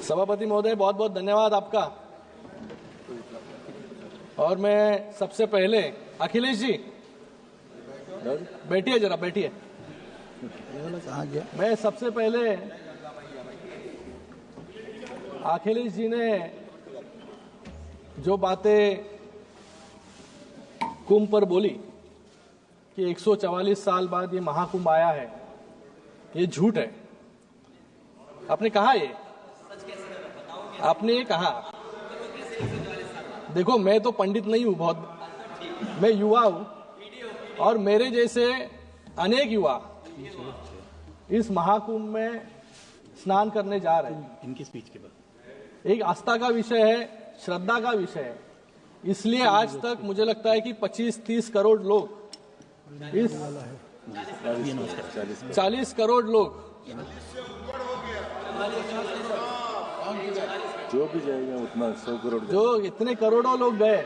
सभापति महोदय, बहुत बहुत धन्यवाद आपका। और मैं सबसे पहले अखिलेश जी बैठिए, जरा बैठिए। मैं सबसे पहले अखिलेश जी ने जो बातें कुंभ पर बोली कि 144 साल बाद ये महाकुंभ आया है, ये झूठ है। आपने कहा, आपने कहा। देखो, मैं तो पंडित नहीं हूं, बहुत मैं युवा हूं, और मेरे जैसे अनेक युवा इस महाकुंभ में स्नान करने जा रहे हैं। इनकी स्पीच के बाद एक आस्था का विषय है, श्रद्धा का विषय है। इसलिए आज तक मुझे लगता है कि 25-30 करोड़ लोग, इस 40 करोड़ लोग जो भी जाएगा उतना 100 करोड़, जो इतने करोड़ों लोग गए,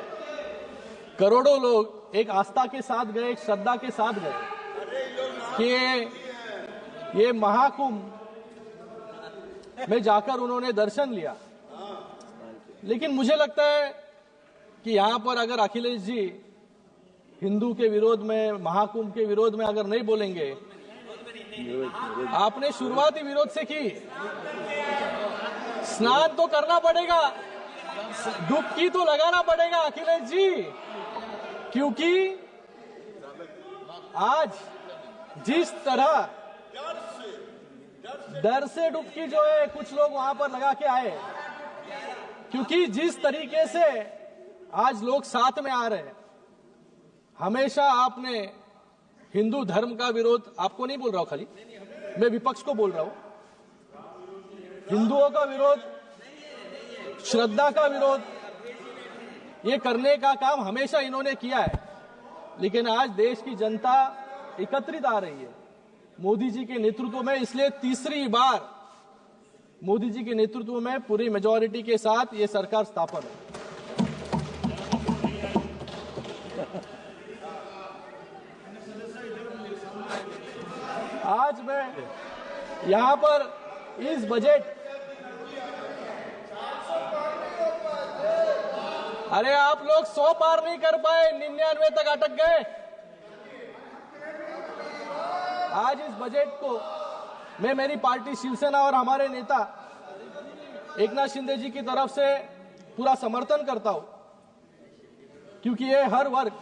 करोड़ों लोग एक आस्था के साथ गए, एक श्रद्धा के साथ गए कि ये महाकुंभ में जाकर उन्होंने दर्शन लिया। लेकिन मुझे लगता है कि यहां पर अगर अखिलेश जी हिंदू के विरोध में, महाकुंभ के विरोध में अगर नहीं बोलेंगे, आपने शुरुआती विरोध से की, स्नान तो करना पड़ेगा, डुबकी तो लगाना पड़ेगा अखिलेश जी, क्योंकि आज जिस तरह डर से डुबकी जो है कुछ लोग वहां पर लगा के आए, क्योंकि जिस तरीके से आज लोग साथ में आ रहे हैं। हमेशा आपने हिंदू धर्म का विरोध, आपको नहीं बोल रहा हूं, खाली मैं विपक्ष को बोल रहा हूं, हिंदुओं का विरोध, श्रद्धा का विरोध, ये करने का काम हमेशा इन्होंने किया है। लेकिन आज देश की जनता एकत्रित आ रही है मोदी जी के नेतृत्व में, इसलिए तीसरी बार मोदी जी के नेतृत्व में पूरी मेजॉरिटी के साथ ये सरकार स्थापन है। आज मैं यहां पर इस बजट, अरे आप लोग 100 पार नहीं कर पाए, 99 तक अटक गए। आज इस बजट को मैं मेरी पार्टी शिवसेना और हमारे नेता एकनाथ शिंदे जी की तरफ से पूरा समर्थन करता हूं, क्योंकि ये हर वर्ग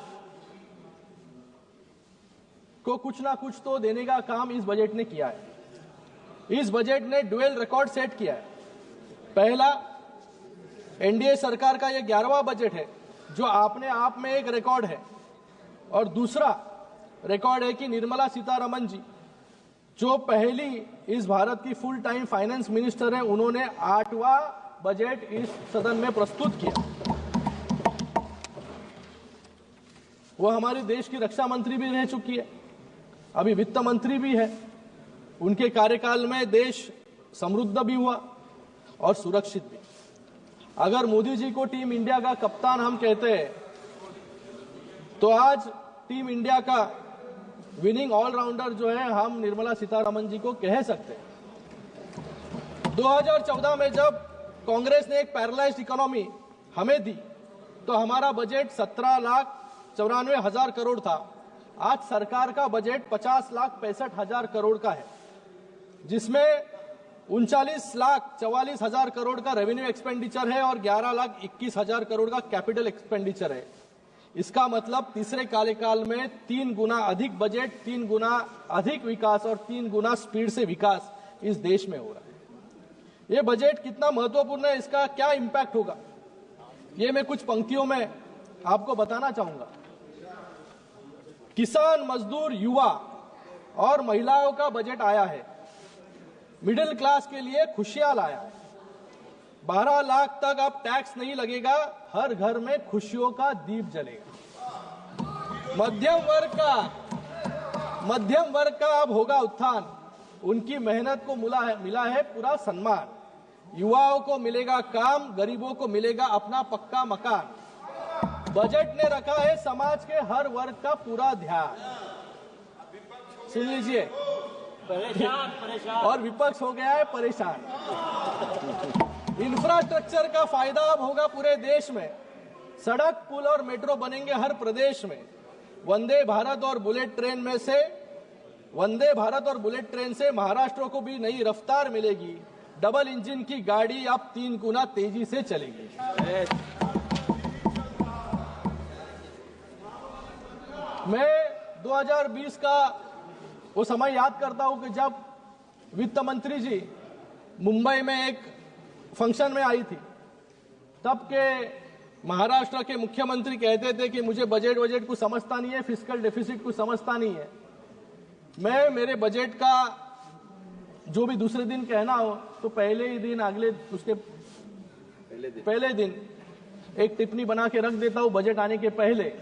को कुछ ना कुछ तो देने का काम इस बजट ने किया है। इस बजट ने ड्यूअल रिकॉर्ड सेट किया है। पहला, एनडीए सरकार का ये 11वां बजट है जो अपने आप में एक रिकॉर्ड है, और दूसरा रिकॉर्ड है कि निर्मला सीतारमण जी जो पहली इस भारत की फुल टाइम फाइनेंस मिनिस्टर है, उन्होंने 8वां बजट इस सदन में प्रस्तुत किया। वो हमारे देश की रक्षा मंत्री भी रह चुकी है, अभी वित्त मंत्री भी है। उनके कार्यकाल में देश समृद्ध भी हुआ और सुरक्षित भी। अगर मोदी जी को टीम इंडिया का कप्तान हम कहते हैं, तो आज टीम इंडिया का विनिंग ऑलराउंडर जो है हम निर्मला सीतारमण जी को कह सकते हैं। 2014 में जब कांग्रेस ने एक पैरालाइज्ड इकोनॉमी हमें दी, तो हमारा बजट 17,94,000 करोड़ था। आज सरकार का बजट 50,65,000 करोड़ का है, जिसमें 39,44,000 करोड़ का रेवेन्यू एक्सपेंडिचर है और 11,21,000 करोड़ का कैपिटल एक्सपेंडिचर है। इसका मतलब तीसरे कार्यकाल में 3 गुना अधिक बजट, 3 गुना अधिक विकास और 3 गुना स्पीड से विकास इस देश में हो रहा है। ये बजट कितना महत्वपूर्ण है, इसका क्या इंपैक्ट होगा, ये मैं कुछ पंक्तियों में आपको बताना चाहूंगा। किसान, मजदूर, युवा और महिलाओं का बजट आया है। मिडिल क्लास के लिए खुशियां लाया है। 12 लाख तक अब टैक्स नहीं लगेगा, हर घर में खुशियों का दीप जलेगा। मध्यम वर्ग का अब होगा उत्थान, उनकी मेहनत को मिला है पूरा सम्मान। युवाओं को मिलेगा काम, गरीबों को मिलेगा अपना पक्का मकान। बजट ने रखा है समाज के हर वर्ग का पूरा ध्यान। सुन लीजिए, परेशान और विपक्ष हो गया है परेशान। इंफ्रास्ट्रक्चर का फायदा अब होगा पूरे देश में। सड़क, पुल और मेट्रो बनेंगे हर प्रदेश में। वंदे भारत और बुलेट ट्रेन से महाराष्ट्र को भी नई रफ्तार मिलेगी। डबल इंजन की गाड़ी अब 3 गुना तेजी से चलेगी। मैं 2020 का वो समय याद करता हूं कि जब वित्त मंत्री जी मुंबई में एक फंक्शन में आई थी, तब के महाराष्ट्र के मुख्यमंत्री कहते थे कि मुझे बजट कुछ समझता नहीं है, फिस्कल डेफिसिट कुछ समझता नहीं है। मैं मेरे बजट का जो भी दूसरे दिन कहना हो तो पहले ही दिन, पहले दिन एक टिप्पणी बना के रख देता हूं बजट आने के पहले।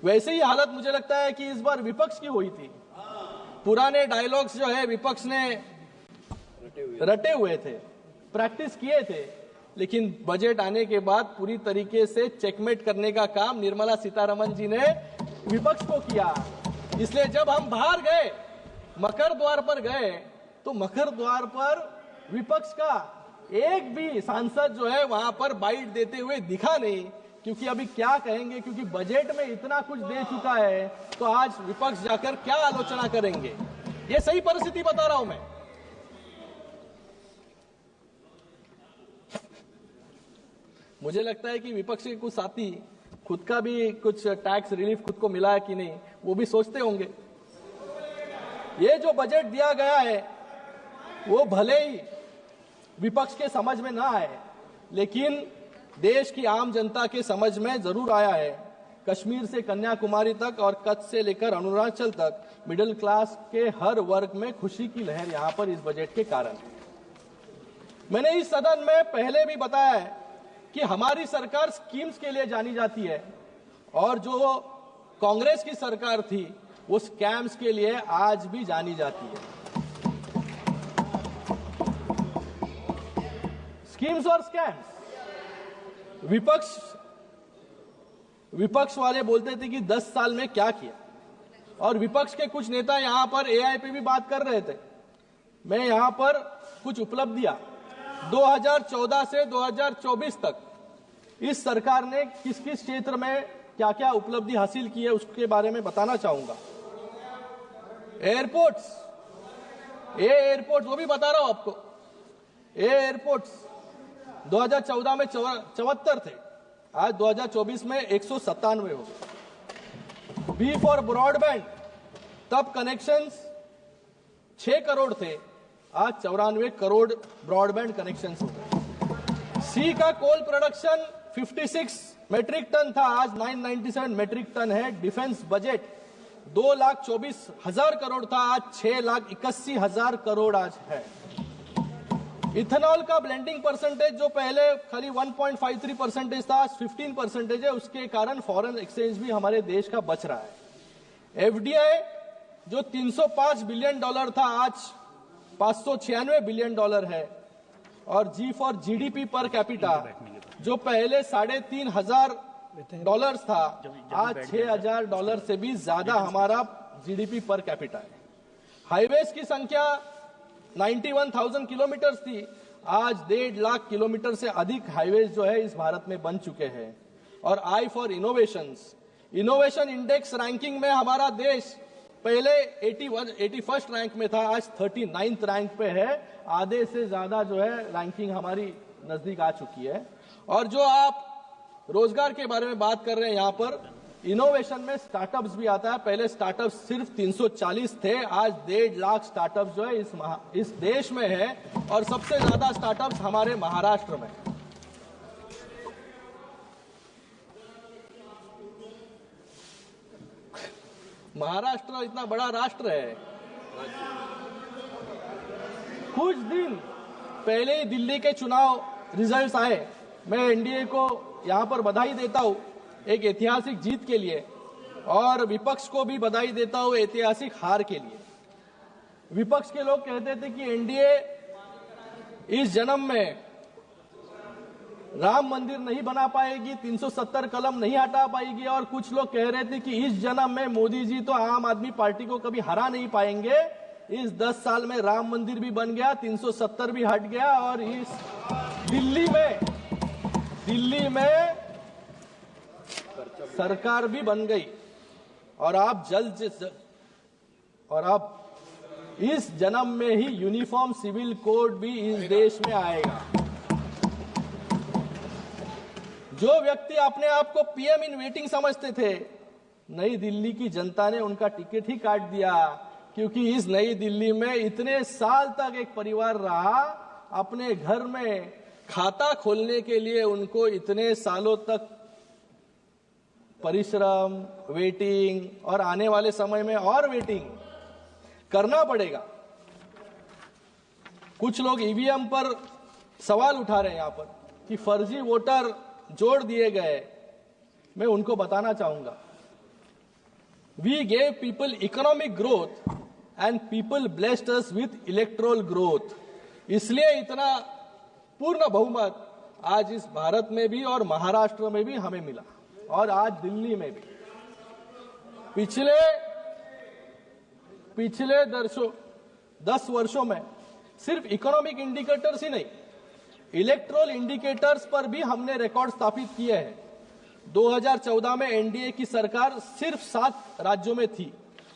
वैसे ही हालत मुझे लगता है कि इस बार विपक्ष की हुई थी। पुराने डायलॉग्स जो है विपक्ष ने रटे हुए थे, प्रैक्टिस किए थे, लेकिन बजट आने के बाद पूरी तरीके से चेकमेट करने का काम निर्मला सीतारमण जी ने विपक्ष को किया। इसलिए जब हम बाहर गए, मकर द्वार पर गए, तो मकर द्वार पर विपक्ष का एक भी सांसद जो है वहां पर बाइट देते हुए दिखा नहीं, क्योंकि अभी क्या कहेंगे, क्योंकि बजट में इतना कुछ दे चुका है तो आज विपक्ष जाकर क्या आलोचना करेंगे। ये सही परिस्थिति बता रहा हूं मैं। मुझे लगता है कि विपक्ष के कुछ साथी खुद का भी कुछ टैक्स रिलीफ खुद को मिला है कि नहीं वो भी सोचते होंगे। ये जो बजट दिया गया है वो भले ही विपक्ष के समझ में ना आए, लेकिन देश की आम जनता के समझ में जरूर आया है। कश्मीर से कन्याकुमारी तक और कच्छ से लेकर अरुणाचल तक मिडिल क्लास के हर वर्ग में खुशी की लहर यहां पर इस बजट के कारण है। मैंने इस सदन में पहले भी बताया है कि हमारी सरकार स्कीम्स के लिए जानी जाती है, और जो कांग्रेस की सरकार थी वो स्कैम्स के लिए आज भी जानी जाती है। स्कीम्स और स्कैम्स। विपक्ष वाले बोलते थे कि 10 साल में क्या किया, और विपक्ष के कुछ नेता यहां पर एआई पे भी बात कर रहे थे। मैं यहां पर कुछ उपलब्धियां 2014 से 2024 तक इस सरकार ने किस किस क्षेत्र में क्या क्या उपलब्धि हासिल की है उसके बारे में बताना चाहूंगा। एयरपोर्ट्स वो भी बता रहा हूं आपको। एयरपोर्ट्स 2014 में 74 थे, आज 2024 में 197 हो गए। बी फॉर ब्रॉडबैंड, तब कनेक्शंस 6 करोड़ थे, आज 94 करोड़ ब्रॉडबैंड कनेक्शंस हो गए। सी का कोल प्रोडक्शन 56 मेट्रिक टन था, आज 997 मेट्रिक टन है। डिफेंस बजट 2,24,000 करोड़ था, आज 6,81,000 करोड़ आज है। इथेनॉल का ब्लेंडिंग परसेंटेज जो पहले खाली 1.53% था, आज 15% है। उसके कारण फॉरेन एक्सचेंज भी हमारे देश का बच रहा है। एफडीआई जो $305 बिलियन था, आज $596 बिलियन है। और जी फॉर जीडीपी पर कैपिटा जो पहले $3,500 था, आज $6,000 से भी ज्यादा हमारा जीडीपी पर कैपिटा है। हाईवेज की संख्या 91,000 किलोमीटर थी, आज 1.5 लाख किलोमीटर से अधिक हाईवेज जो है इस भारत में बन चुके हैं। और I for innovation index ranking में हमारा देश पहले 81st रैंक में था, आज 39th रैंक पे है। आधे से ज्यादा जो है रैंकिंग हमारी नजदीक आ चुकी है। और जो आप रोजगार के बारे में बात कर रहे हैं, यहां पर इनोवेशन में स्टार्टअप्स भी आता है। पहले स्टार्टअप्स सिर्फ 340 थे, आज 1.5 लाख स्टार्टअप्स जो है इस देश में है, और सबसे ज्यादा स्टार्टअप्स हमारे महाराष्ट्र में। महाराष्ट्र इतना बड़ा राष्ट्र है। कुछ दिन पहले ही दिल्ली के चुनाव रिजल्ट्स आए। मैं एनडीए को यहां पर बधाई देता हूं एक ऐतिहासिक जीत के लिए, और विपक्ष को भी बधाई देता हूं ऐतिहासिक हार के लिए। विपक्ष के लोग कहते थे कि एनडीए इस जन्म में राम मंदिर नहीं बना पाएगी, 370 कलम नहीं हटा पाएगी, और कुछ लोग कह रहे थे कि इस जन्म में मोदी जी तो आम आदमी पार्टी को कभी हरा नहीं पाएंगे, इस 10 साल में राम मंदिर भी बन गया, 370 भी हट गया, और इस दिल्ली में सरकार भी बन गई। और आप इस जन्म में ही यूनिफॉर्म सिविल कोड भी इस देश में आएगा। जो व्यक्ति अपने आप को पीएम इन वेटिंग समझते थे, नई दिल्ली की जनता ने उनका टिकट ही काट दिया, क्योंकि इस नई दिल्ली में इतने साल तक एक परिवार रहा। अपने घर में खाता खोलने के लिए उनको इतने सालों तक परिश्रम, वेटिंग, और आने वाले समय में और वेटिंग करना पड़ेगा। कुछ लोग ईवीएम पर सवाल उठा रहे हैं यहां पर कि फर्जी वोटर जोड़ दिए गए। मैं उनको बताना चाहूंगा, we gave people economic growth and people blessed us with electoral growth. इसलिए इतना पूर्ण बहुमत आज इस भारत में भी और महाराष्ट्र में भी हमें मिला, और आज दिल्ली में भी। पिछले 10 वर्षों में सिर्फ इकोनॉमिक इंडिकेटर्स ही नहीं, इलेक्ट्रोल इंडिकेटर्स पर भी हमने रिकॉर्ड स्थापित किए हैं। 2014 में एनडीए की सरकार सिर्फ 7 राज्यों में थी,